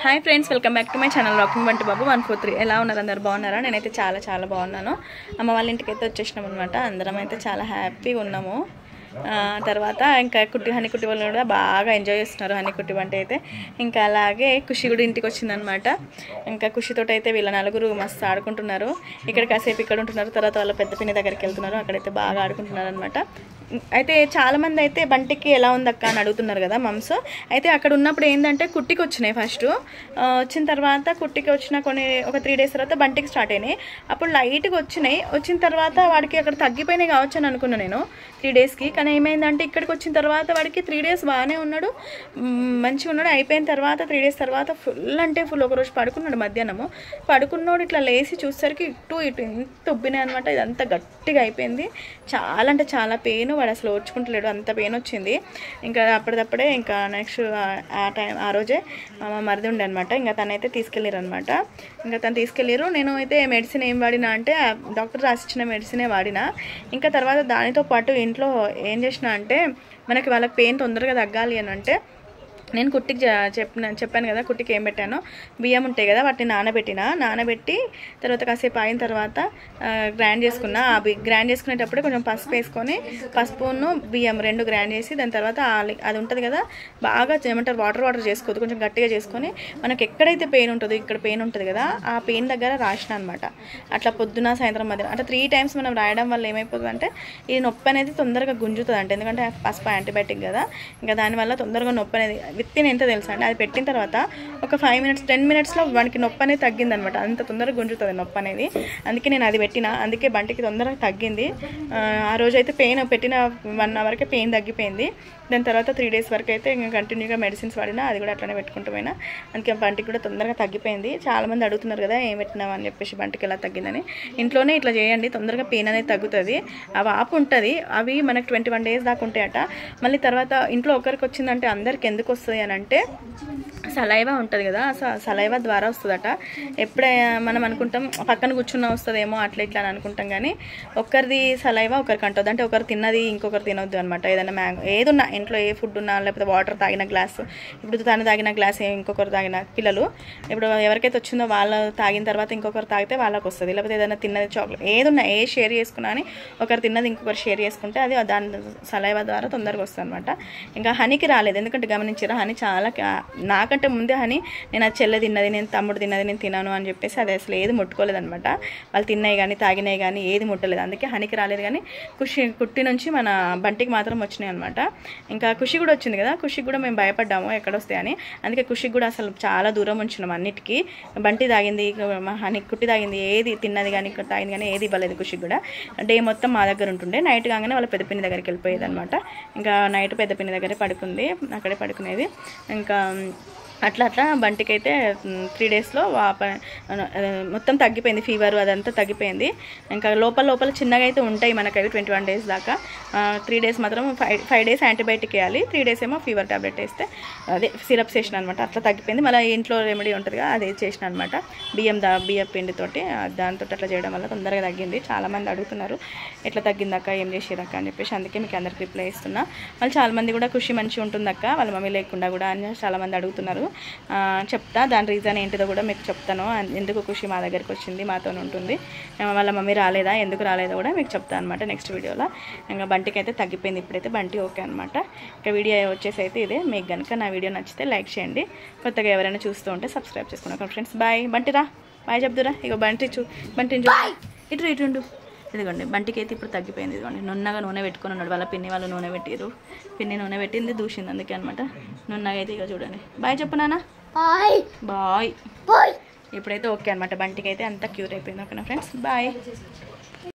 Hi friends, welcome back to my channel rocking Bunty Babu 143. ఎలా ఉన్నారు? అందరు బాగున్నారా? నేనైతే చాలా బాగున్నాను. అమ్మ వాళ్ళ ఇంటికి అయితే వచ్చేసినాం అనమాట. అందరం అయితే చాలా హ్యాపీగా ఉన్నాము. తర్వాత ఇంకా హనీ కుట్టి వాళ్ళు కూడా బాగా ఎంజాయ్ చేస్తున్నారు. హనీ కుట్టి వంట అయితే ఇంకా అలాగే ఖుషి కూడా ఇంటికి వచ్చిందనమాట. ఇంకా ఖుషితో అయితే వీళ్ళ నలుగురు మస్తు ఆడుకుంటున్నారు. ఇక్కడ కాసేపు ఇక్కడ ఉంటున్నారు, తర్వాత వాళ్ళ పెద్ద పిన్ని దగ్గరికి వెళ్తున్నారు. అక్కడైతే బాగా ఆడుకుంటున్నారు అనమాట. అయితే చాలామంది అయితే బంటికి ఎలా ఉంది అక్క అని అడుగుతున్నారు కదా మమ్స్. అయితే అక్కడ ఉన్నప్పుడు ఏంటంటే కుట్టికి వచ్చినాయి. ఫస్ట్ వచ్చిన తర్వాత కుట్టికి వచ్చిన ఒక 3 days తర్వాత బంటికి స్టార్ట్ అయినాయి. అప్పుడు లైట్గా వచ్చిన తర్వాత వాడికి అక్కడ తగ్గిపోయినాయి కావచ్చు అని అనుకున్నాను నేను 3 daysకి. కానీ ఏమైందంటే ఇక్కడికి వచ్చిన తర్వాత వాడికి 3 days బాగానే ఉన్నాడు, మంచిగా ఉన్నాడు. అయిపోయిన తర్వాత 3 days తర్వాత ఫుల్ ఒకరోజు పడుకున్నాడు. మధ్యాహ్నము పడుకున్నాడు, ఇట్లా లేచి చూసేసరికి ఇటు ఇంత ఉబ్బినాయి అనమాట. ఇదంతా గట్టిగా అయిపోయింది. చాలా పెయిన్. వాడు అసలు ఓర్చుకుంటలేడు, అంత పెయిన్ వచ్చింది. ఇంకా అప్పటిదప్పుడే ఇంకా నెక్స్ట్ ఆ రోజే మరిది ఉండే అనమాట. ఇంకా తనైతే తీసుకెళ్ళారు అనమాట. ఇంకా తను తీసుకెళ్ళారు. నేను అయితే మెడిసిన్ ఏం వాడినా అంటే డాక్టర్ రాసిచ్చిన మెడిసినే వాడినా. ఇంకా తర్వాత దానితో పాటు ఇంట్లో ఏం చేసినా అంటే మనకి వాళ్ళకి పెయిన్ తొందరగా తగ్గాలి అని అంటే నేను కుట్టికి చెప్పాను కదా, కుట్టికి ఏం పెట్టానో బియ్యం ఉంటాయి కదా, వాటిని నానబెట్టి తర్వాత కాసేపు అయిన తర్వాత గ్రైండ్ చేసుకున్నా. గ్రైండ్ చేసుకునేటప్పుడు కొంచెం పసుపు వేసుకొని, పసుపును బియ్యం 2 గ్రైండ్ చేసి దాని తర్వాత అది ఉంటుంది కదా బాగా ఏమంటారు వాటర్ చేసుకోవద్దు, కొంచెం గట్టిగా చేసుకొని మనకి ఎక్కడైతే పెయిన్ ఉంటుందో ఇక్కడ పెయిన్ ఉంటుంది కదా ఆ పెయిన్ దగ్గర రాసిన అనమాట. అట్లా పొద్దున సాయంత్రం మధ్య అట్లా 3 times మనం రాయడం వల్ల ఏమైపోతుంది అంటే ఈ నొప్పి అనేది తొందరగా గుంజుతుంది అంటే, ఎందుకంటే పసుపు యాంటీబయాటిక్ కదా. ఇంకా దానివల్ల తొందరగా నొప్పి అనేది విత్తిన ఎంత తెలుసా అంటే అది పెట్టిన తర్వాత ఒక 5 minutes 10 minutesలో వానికి నొప్పి అనేది తగ్గింది అనమాట. అంత తొందరగా గుంజుతుంది నొప్పి అనేది. అందుకే నేను అది పెట్టిన, అందుకే బంటికి తొందరగా తగ్గింది. ఆ రోజైతే పెయిన్ పెట్టిన 1 hourకే పెయిన్ తగ్గిపోయింది. దాని తర్వాత 3 days వరకు అయితే ఇంకా కంటిన్యూగా మెడిసిన్స్ వాడినా, అది కూడా అట్లనే పెట్టుకుంటూ పోయినా. అందుకే బంటికి కూడా తొందరగా తగ్గిపోయింది. చాలామంది అడుగుతున్నారు కదా ఏం పెట్టినావు అని చెప్పేసి బంటికి ఎలా తగ్గిందని. ఇంట్లోనే ఇట్లా చేయండి, తొందరగా పెయిన్ అనేది తగ్గుతుంది. అవి ఆపు ఉంటుంది, అవి మనకు 21 days దాకా ఉంటాయట. మళ్ళీ తర్వాత ఇంట్లో ఒకరికి వచ్చిందంటే అందరికి ఎందుకు వస్తుంది అని అంటే సలైవా ఉంటుంది కదా, సలైవా ద్వారా వస్తుందట. ఎప్పుడే మనం అనుకుంటాం పక్కన కూర్చున్న వస్తుందేమో అట్లా ఇట్లా అని అనుకుంటాం, కానీ ఒకరిది సలైవా ఒకరికి అంటుంది. అంటే ఒకరు తిన్నది ఇంకొకరు తినొద్దు అనమాట. ఏదైనా ఏదున్నా ఇంట్లో ఏ ఫుడ్ ఉన్నా, లేకపోతే వాటర్ తాగిన గ్లాసు, ఇప్పుడు తను తాగిన గ్లాస్ ఇంకొకరు తాగిన పిల్లలు, ఇప్పుడు ఎవరికైతే వచ్చిందో వాళ్ళు తాగిన తర్వాత ఇంకొకరు తాగితే వాళ్ళకి వస్తుంది. లేకపోతే ఏదైనా తిన్నది చాక్లెట్ ఏదున్నా ఏ షేర్ చేసుకున్నా అని ఒకరు తిన్నది ఇంకొకరు షేర్ చేసుకుంటే అది దాని సలైవా ద్వారా తొందరగా వస్తుంది అనమాట. ఇంకా హనీకి రాలేదు, ఎందుకంటే గమనించారా హనీ చాలా నాకంటే ముందే హనీ నేను అది చెల్లె తిన్నది, నేను తమ్ముడు తిన్నది నేను తిన్నాను అని చెప్పేసి అది అసలు ఏది ముట్టుకోలేదనమాట. వాళ్ళు తిన్నాయి కానీ తాగినాయి కానీ ఏది ముట్టలేదు. అందుకే హనీకి రాలేదు. కానీ కుట్టి నుంచి మన బంటికి మాత్రం వచ్చినాయి అనమాట. ఇంకా ఖుషి కూడా వచ్చింది కదా, ఖుషికి కూడా మేము భయపడ్డాము ఎక్కడొస్తాయని. అందుకే ఖుషికి కూడా అసలు చాలా దూరం ఉంచినాం అన్నిటికీ. బంటి తాగింది, హనీ కుట్టి తాగింది, ఏది తిన్నది కానీ తాగింది కానీ ఏది ఇవ్వలేదు ఖుషికి కూడా. డే మొత్తం మా దగ్గర ఉంటుండే. నైట్ కాగానే వాళ్ళ పెద్ద పిన్ని దగ్గరికి వెళ్ళిపోయేది అనమాట. ఇంకా నైట్ పెద్ద పిన్ని దగ్గరే పడుకుంది, అక్కడే పడుకునేది. ఇంకా అట్లా బంటికి అయితే 3 daysలో మొత్తం తగ్గిపోయింది. ఫీవర్ అదంతా తగ్గిపోయింది. ఇంకా లోపల చిన్నగా అయితే ఉంటాయి మనకి అవి 21 days దాకా. 3 days మాత్రం 5 days యాంటీబయాటిక్ వేయాలి, 3 days ఏమో ఫీవర్ టాబ్లెట్ వేస్తే అదే సిరప్స్ వేసిన అనమాట. అట్లా తగ్గిపోయింది. మళ్ళీ ఇంట్లో రెమెడీ ఉంటుంది కదా అదే చేసిన అనమాట. బియ్యం పిండితోటి దాంతో అట్లా చేయడం వల్ల తొందరగా తగ్గింది. చాలామంది అడుగుతున్నారు ఎట్లా తగ్గిందక్క, ఏం చేసిరక్క అని చెప్పేసి. అందుకే మీకు అందరికి రిప్లై ఇస్తున్నా. మళ్ళీ చాలామంది కూడా ఖుషి మంచిగా ఉంటుందక్క వాళ్ళ మమ్మీ లేకుండా కూడా అని చాలామంది అడుగుతున్నారు. చెప్తా దాని రీజన్ ఏంటిదో కూడా మీకు చెప్తాను. ఎందుకు ఖుషి మా దగ్గరికి వచ్చింది, మాతో ఉంటుంది, వాళ్ళ మమ్మీ రాలేదా, ఎందుకు రాలేదో కూడా మీకు చెప్తాను అనమాట నెక్స్ట్ వీడియోలో. ఇంకా బంటికి అయితే తగ్గిపోయింది. ఇప్పుడైతే బంటి ఓకే అనమాట. ఇంకా వీడియో వచ్చేసి అయితే ఇదే. మీకు కనుక నా వీడియో నచ్చితే లైక్ చేయండి, కొత్తగా ఎవరైనా చూస్తూ ఉంటే సబ్స్క్రైబ్ చేసుకున్నాం ఫ్రెండ్స్. బాయ్. బంటిరా బాయ్ చెప్దురా. ఇగో బంటిని చూ ఇటుండు. ఇదిగోండి బంటికి అయితే ఇప్పుడు తగ్గిపోయింది. ఇదిగోండి నున్నగా నూనె పెట్టుకుని ఉన్నాడు. వాళ్ళ పిన్ని వాళ్ళు నూనె పెట్టారు, పిన్ని నూనె పెట్టింది దూసింది అందుకే అనమాట. నున్నగా అయితే ఇక చూడండి. బాయ్ చెప్పు నాన్న. బాయ్. ఇప్పుడైతే ఓకే అనమాట. బంటికి అయితే అంతా క్యూర్ అయిపోయింది. ఓకేనా ఫ్రెండ్స్, బాయ్.